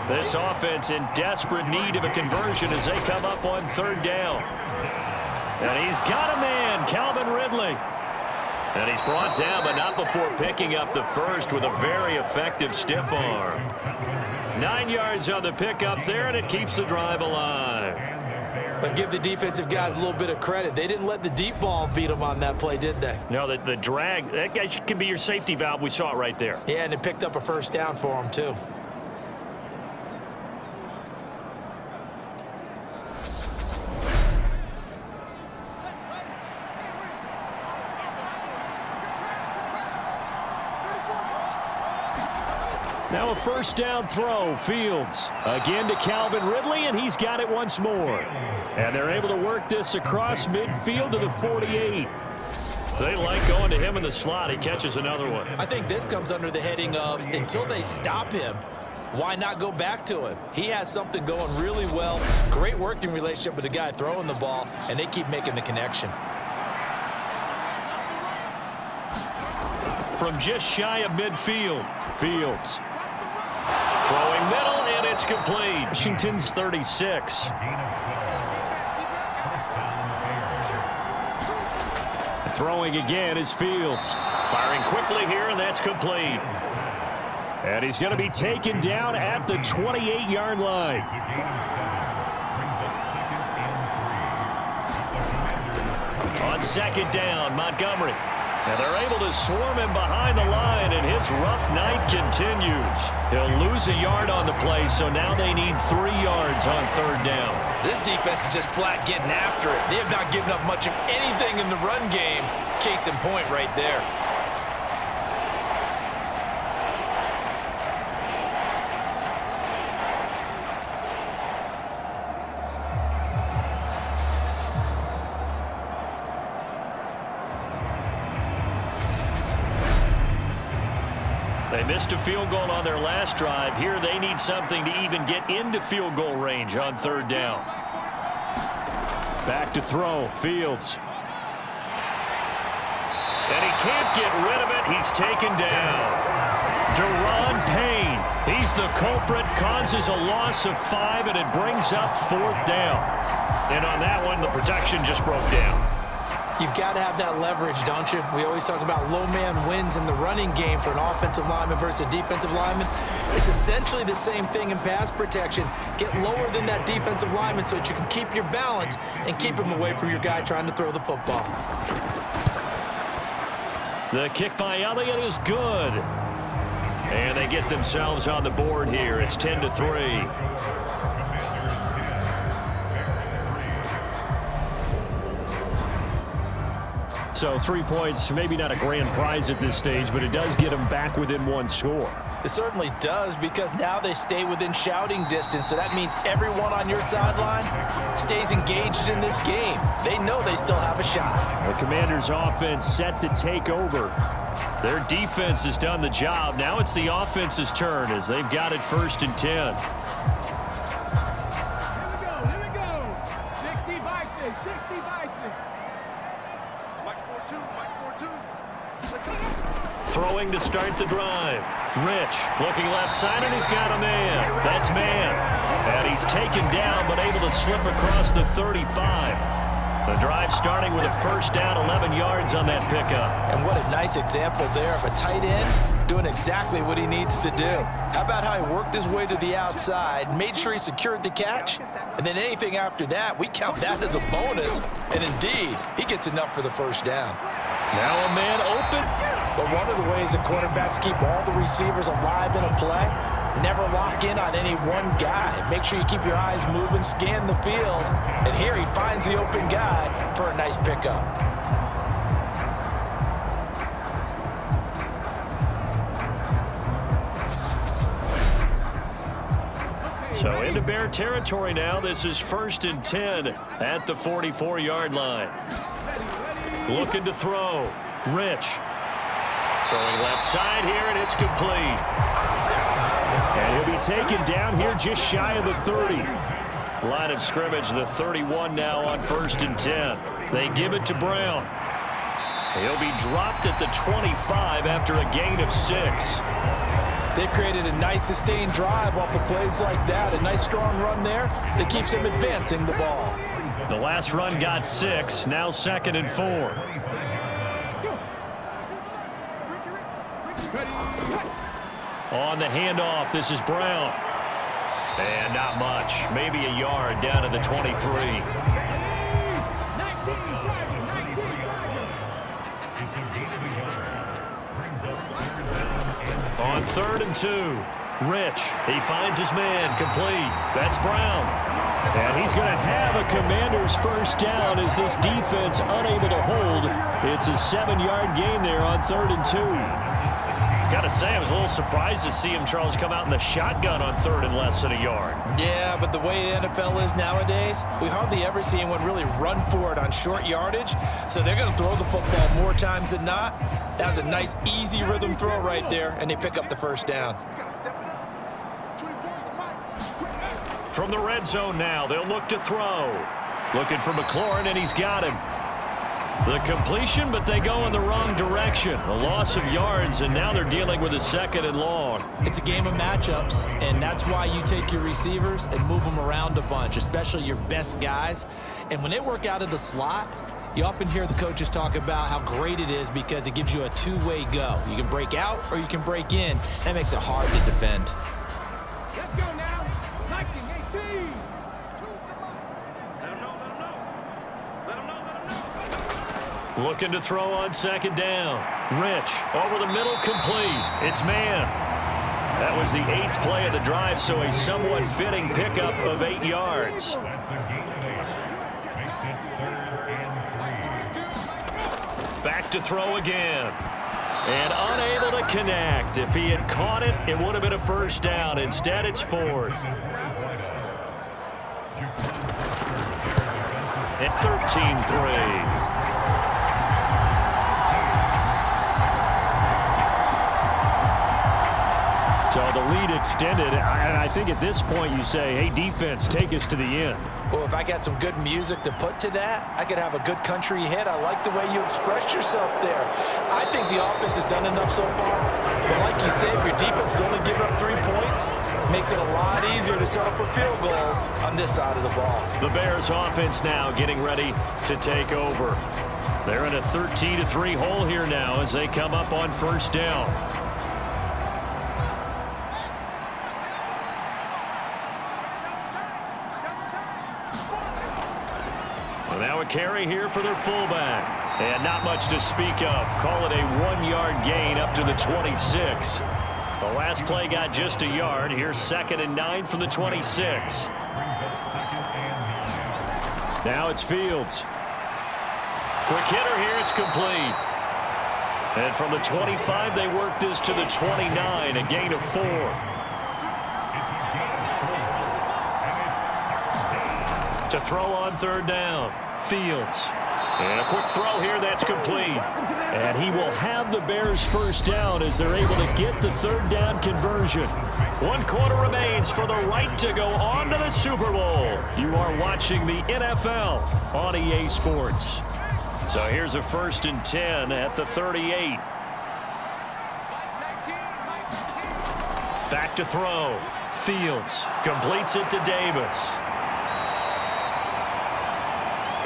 This offense in desperate need of a conversion as they come up on 3rd down. And he's got a man, Calvin Ridley. And he's brought down, but not before picking up the first with a very effective stiff arm. 9 yards on the pickup there, and it keeps the drive alive. But give the defensive guys a little bit of credit. They didn't let the deep ball beat them on that play, did they? No, the drag, that guy can be your safety valve. We saw it right there. Yeah, and it picked up a first down for them, too. Now a first down throw. Fields again to Calvin Ridley, and he's got it once more. And they're able to work this across midfield to the 48. They like going to him in the slot. He catches another one. I think this comes under the heading of until they stop him, why not go back to him? He has something going really well. Great working relationship with the guy throwing the ball, and they keep making the connection. From just shy of midfield, Fields throwing middle, and it's complete. Washington's 36. Throwing again is Fields. Firing quickly here, and that's complete. And he's going to be taken down at the 28-yard line. On 2nd down, Montgomery. And they're able to swarm him behind the line, and his rough night continues. He'll lose a yard on the play, so now they need 3 yards on 3rd down. This defense is just flat getting after it. They have not given up much of anything in the run game. Case in point right there. They missed a field goal on their last drive. Here they need something to even get into field goal range on 3rd down. Back to throw. Fields. And he can't get rid of it. He's taken down. Deron Payne. He's the culprit, causes a loss of 5, and it brings up 4th down. And on that one, the protection just broke down. You've got to have that leverage, don't you? We always talk about low man wins in the running game for an offensive lineman versus a defensive lineman. It's essentially the same thing in pass protection. Get lower than that defensive lineman so that you can keep your balance and keep him away from your guy trying to throw the football. The kick by Elliott is good. And they get themselves on the board here. It's 10-3. So 3 points, maybe not a grand prize at this stage, but it does get them back within 1 score. It certainly does, because now they stay within shouting distance, so that means everyone on your sideline stays engaged in this game. They know they still have a shot. The Commanders' offense set to take over. Their defense has done the job. Now it's the offense's turn as they've got it 1st and 10. Throwing to start the drive. Rich looking left side, and he's got a man. That's man. And he's taken down, but able to slip across the 35. The drive starting with a 1st down, 11 yards on that pickup. And what a nice example there of a tight end doing exactly what he needs to do. How about how he worked his way to the outside, made sure he secured the catch, and then anything after that, we count that as a bonus. And indeed, he gets enough for the 1st down. Now a man open. But one of the ways that quarterbacks keep all the receivers alive in a play, never lock in on any one guy. Make sure you keep your eyes moving, scan the field, and here he finds the open guy for a nice pickup. So into Bear territory now. This is 1st and 10 at the 44-yard line. Looking to throw. Rich. Throwing left side here, and it's complete. And he'll be taken down here just shy of the 30. Line of scrimmage, the 31 now on 1st and 10. They give it to Brown. He'll be dropped at the 25 after a gain of 6. They've created a nice sustained drive off of plays like that. A nice strong run there that keeps them advancing the ball. The last run got 6, now 2nd and 4. On the handoff, this is Brown. And not much, maybe a yard down to the 23. On 3rd and 2, Rich, he finds his man, complete. That's Brown. And he's going to have a Commander's 1st down as this defense unable to hold. It's a 7-yard gain there on 3rd and 2. Got to say, I was a little surprised to see him, Charles, come out in the shotgun on 3rd and less than a yard. Yeah, but the way the NFL is nowadays, we hardly ever see anyone really run for it on short yardage. So they're going to throw the football more times than not. That was a nice, easy rhythm throw right there, and they pick up the 1st down. From the red zone now, they'll look to throw. Looking for McLaurin, and he's got him. The completion, but they go in the wrong direction. A loss of yards, and now they're dealing with a 2nd and long. It's a game of matchups, and that's why you take your receivers and move them around a bunch, especially your best guys. And when they work out of the slot, you often hear the coaches talk about how great it is because it gives you a two-way go. You can break out or you can break in. That makes it hard to defend. Let's go now. Looking to throw on 2nd down. Rich, over the middle, complete. It's man. That was the 8th play of the drive, so a somewhat fitting pickup of 8 yards. Back to throw again. And unable to connect. If he had caught it, it would have been a 1st down. Instead, it's 4th. At 13-3. So the lead at extended, and I think at this point you say, hey, defense, take us to the end. Well, if I got some good music to put to that, I could have a good country hit. I like the way you expressed yourself there. I think the offense has done enough so far. But like you say, if your defense is only giving up 3 points, it makes it a lot easier to settle for field goals on this side of the ball. The Bears offense now getting ready to take over. They're in a 13-3 hole here now as they come up on first down. Well, now a carry here for their fullback. And not much to speak of. Call it a 1-yard gain up to the 26. The last play got just a yard. Here's 2nd and 9 from the 26. Now it's Fields. Quick hitter here, it's complete. And from the 25, they work this to the 29, a gain of 4. To throw on 3rd down, Fields. And a quick throw here, that's complete. And he will have the Bears first down as they're able to get the 3rd down conversion. 1 quarter remains for the right to go on to the Super Bowl. You are watching the NFL on EA Sports. So here's a 1st and 10 at the 38. Back to throw. Fields completes it to Davis.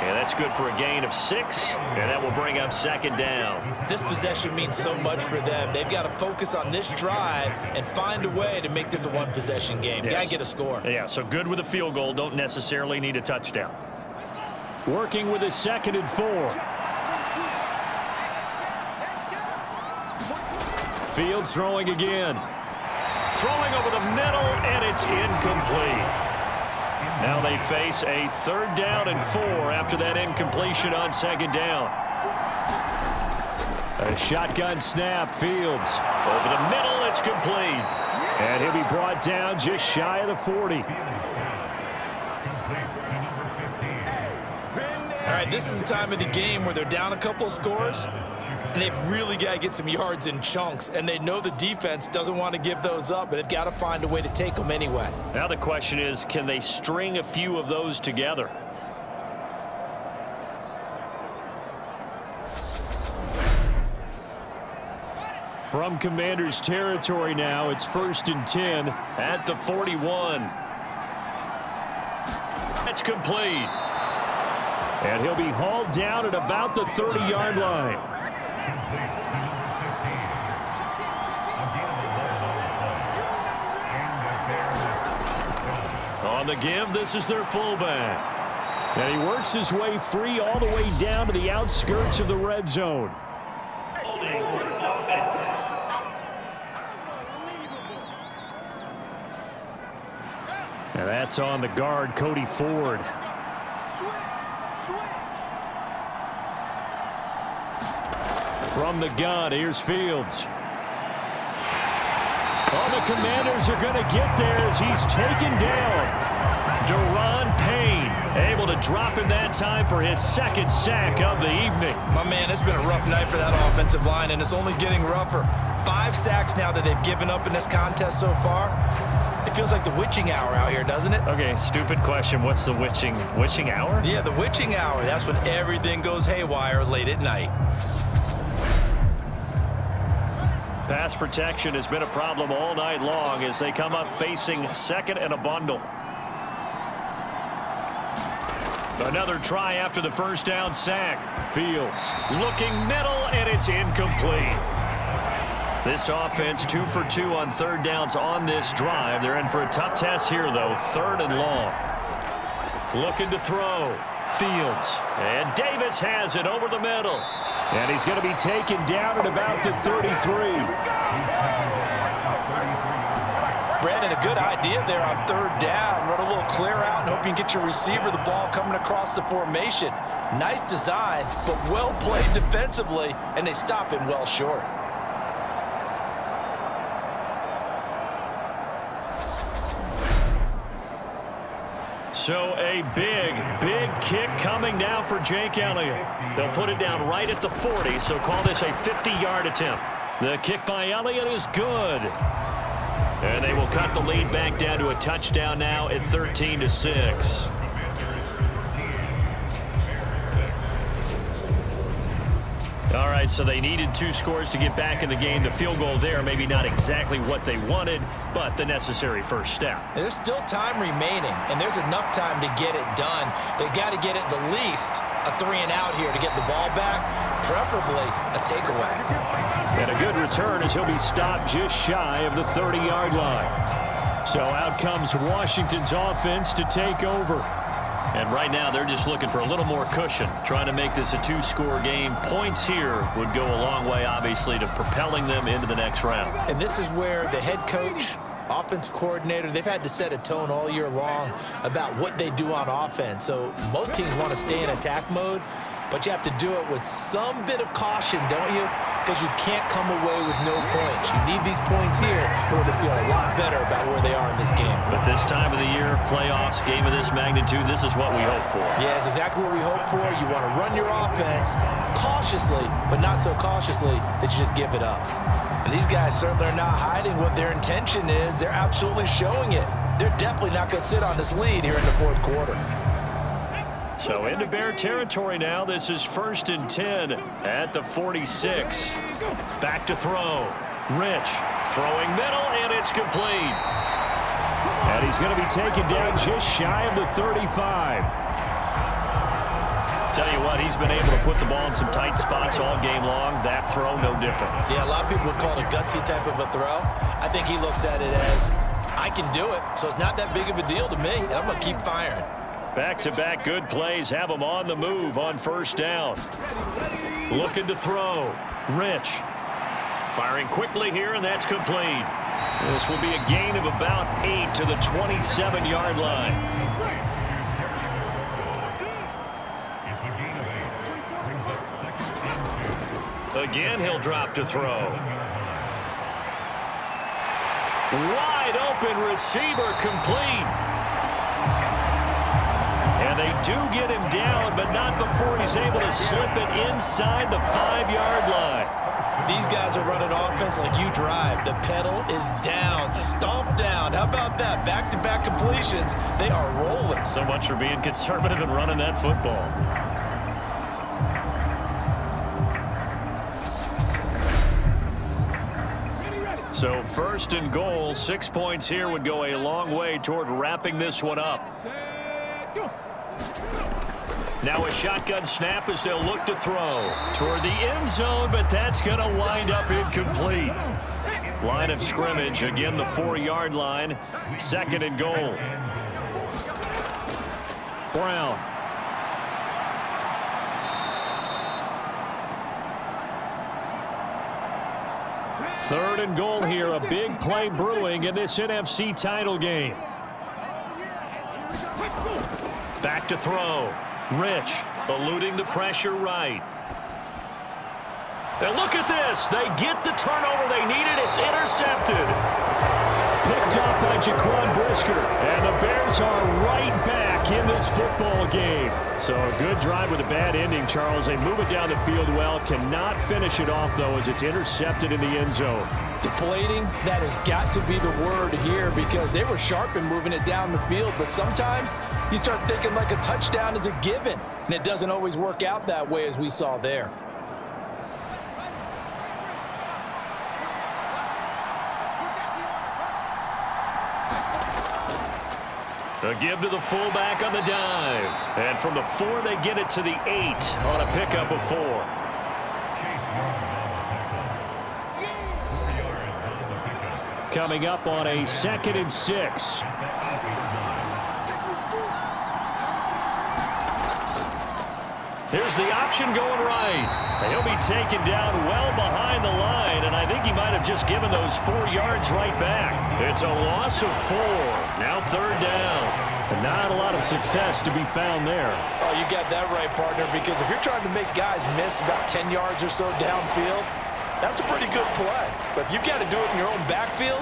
And that's good for a gain of 6, and that will bring up 2nd down. This possession means so much for them. They've got to focus on this drive and find a way to make this a 1-possession game. Yes. Got to get a score. Yeah, so good with a field goal. Don't necessarily need a touchdown. Working with a 2nd and 4. Fields throwing again. Throwing over the middle, and it's incomplete. Now they face a 3rd down and 4 after that incompletion on 2nd down. A shotgun snap, Fields. Over the middle, it's complete. And he'll be brought down just shy of the 40. All right, this is the time of the game where they're down a couple of scores, and they've really got to get some yards in chunks, and they know the defense doesn't want to give those up, but they've got to find a way to take them anyway. Now the question is, can they string a few of those together? From Commanders territory now, it's 1st and 10 at the 41. It's complete. And he'll be hauled down at about the 30-yard line. On the give, this is their fullback. And he works his way free all the way down to the outskirts of the red zone. And that's on the guard, Cody Ford. From the gun, here's Fields. Oh, the Commanders are going to get there as he's taken down. Deron Payne able to drop him that time for his 2nd sack of the evening. My man, it's been a rough night for that offensive line, and it's only getting rougher. 5 sacks now that they've given up in this contest so far. It feels like the witching hour out here, doesn't it? Okay, stupid question. What's the witching hour? Yeah, the witching hour. That's when everything goes haywire late at night. Pass protection has been a problem all night long as they come up facing 2nd and a bundle. Another try after the 1st down sack. Fields looking middle, and it's incomplete. This offense 2 for 2 on 3rd downs on this drive. They're in for a tough test here, though. 3rd and long. Looking to throw. Fields. And Davis has it over the middle. And he's going to be taken down at about the 33. Brandon, a good idea there on 3rd down. Run a little clear out and hope you can get your receiver the ball coming across the formation. Nice design, but well played defensively, and they stop him well short. So a big kick coming now for Jake Elliott. They'll put it down right at the 40, so call this a 50-yard attempt. The kick by Elliott is good. And they will cut the lead back down to a touchdown now at 13-6. All right, so they needed 2 scores to get back in the game. The field goal there, maybe not exactly what they wanted, but the necessary first step. There's still time remaining, and there's enough time to get it done. They've got to get at the least a 3-and-out here to get the ball back, preferably a takeaway. And a good return as he'll be stopped just shy of the 30-yard line. So out comes Washington's offense to take over. And right now, they're just looking for a little more cushion, trying to make this a 2-score game. Points here would go a long way, obviously, to propelling them into the next round. And this is where the head coach, offensive coordinator, they've had to set a tone all year long about what they do on offense. So most teams want to stay in attack mode, but you have to do it with some bit of caution, don't you? Because you can't come away with no points. You need these points here in order to feel a lot better about where they are in this game. But this time of the year, playoffs, game of this magnitude, this is what we hope for. Yeah, it's exactly what we hope for. You want to run your offense cautiously, but not so cautiously that you just give it up. And these guys certainly are not hiding what their intention is. They're absolutely showing it. They're definitely not going to sit on this lead here in the fourth quarter. So into Bear territory now. This is 1st and 10 at the 46. Back to throw. Rich throwing middle, and it's complete. And he's going to be taken down just shy of the 35. Tell you what, he's been able to put the ball in some tight spots all game long. That throw, no different. Yeah, a lot of people would call it a gutsy type of a throw. I think he looks at it as, I can do it, so it's not that big of a deal to me, and I'm going to keep firing. Back-to-back good plays have him on the move on 1st down. Looking to throw. Rich. Firing quickly here, and that's complete. This will be a gain of about 8 to the 27-yard line. Again, he'll drop to throw. Wide open receiver, complete. And they do get him down, but not before he's able to slip it inside the 5-yard line. These guys are running offense like you drive. The pedal is down, stomp down. How about that? Back-to-back completions. They are rolling. So much for being conservative and running that football. So 1st and goal, 6 points here would go a long way toward wrapping this one up. Now a shotgun snap as they'll look to throw toward the end zone, but that's going to wind up incomplete. Line of scrimmage, again the 4-yard line, 2nd and goal. Brown. Third and goal here, a big play brewing in this NFC title game. Back to throw. Rich eluding the pressure right. And look at this. They get the turnover they needed. It's intercepted. Picked off by Jaquan Brisker. And the Bears are right back in this football game. So a good drive with a bad ending, Charles. They move it down the field well. Cannot finish it off, though, as it's intercepted in the end zone. Deflating, that has got to be the word here because they were sharp in moving it down the field. But sometimes you start thinking like a touchdown is a given. And it doesn't always work out that way as we saw there. A give to the fullback on the dive. And from the 4, they get it to the 8 on a pickup of 4. Coming up on a 2nd and 6. Here's the option going right. He'll be taken down well behind the line, and I think he might have just given those 4 yards right back. It's a loss of 4. Now 3rd down. And not a lot of success to be found there. Oh, you got that right, partner, because if you're trying to make guys miss about 10 yards or so downfield, that's a pretty good play. But if you've got to do it in your own backfield,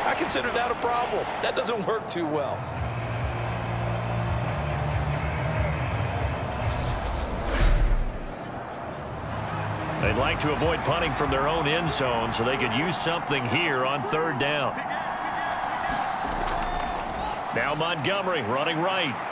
I consider that a problem. That doesn't work too well. They'd like to avoid punting from their own end zone so they could use something here on 3rd down. Now Montgomery running right.